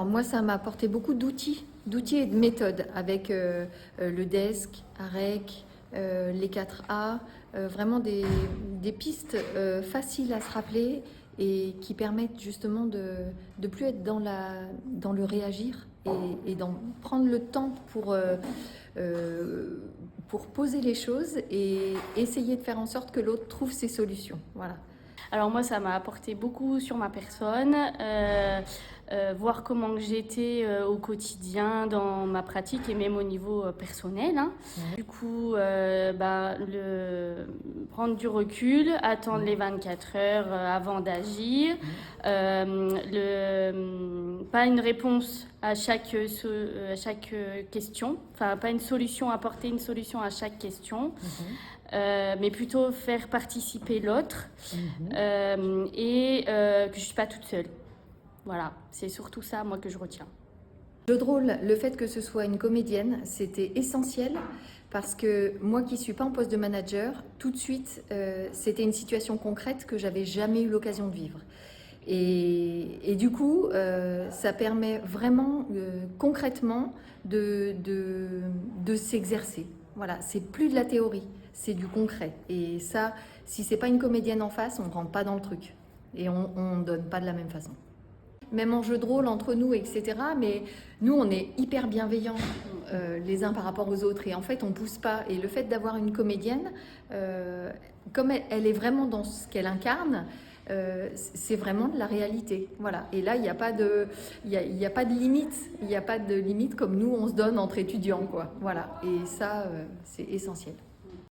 moi, ça m'a apporté beaucoup d'outils et de méthodes avec le desk, AREC, les 4A, vraiment des pistes faciles à se rappeler et qui permettent justement de plus être dans le réagir et d'en prendre le temps pour poser les choses et essayer de faire en sorte que l'autre trouve ses solutions. Voilà. Alors moi, ça m'a apporté beaucoup sur ma personne, voir comment que j'étais au quotidien dans ma pratique et même au niveau personnel. Hein. Du coup, prendre du recul, attendre les 24 heures avant d'agir, pas une réponse à chaque question, enfin pas une solution, apporter une solution à chaque question. Mais plutôt faire participer l'autre et que je ne suis pas toute seule. Voilà, c'est surtout ça, moi, que je retiens. Jeu de rôle, le fait que ce soit une comédienne, c'était essentiel parce que moi qui ne suis pas en poste de manager, tout de suite, c'était une situation concrète que j'avais jamais eu l'occasion de vivre. Et du coup, ça permet vraiment concrètement de s'exercer. Voilà, c'est plus de la théorie, c'est du concret. Et ça, si c'est pas une comédienne en face, on ne rentre pas dans le truc. Et on ne donne pas de la même façon. Même en jeu de rôle entre nous, etc. Mais nous, on est hyper bienveillants les uns par rapport aux autres. Et en fait, on pousse pas. Et le fait d'avoir une comédienne, comme elle est vraiment dans ce qu'elle incarne, c'est vraiment de la réalité. Voilà. Et là, il n'y a pas de limite. Il n'y a pas de limite comme nous, on se donne entre étudiants, quoi. Voilà. Et ça, c'est essentiel.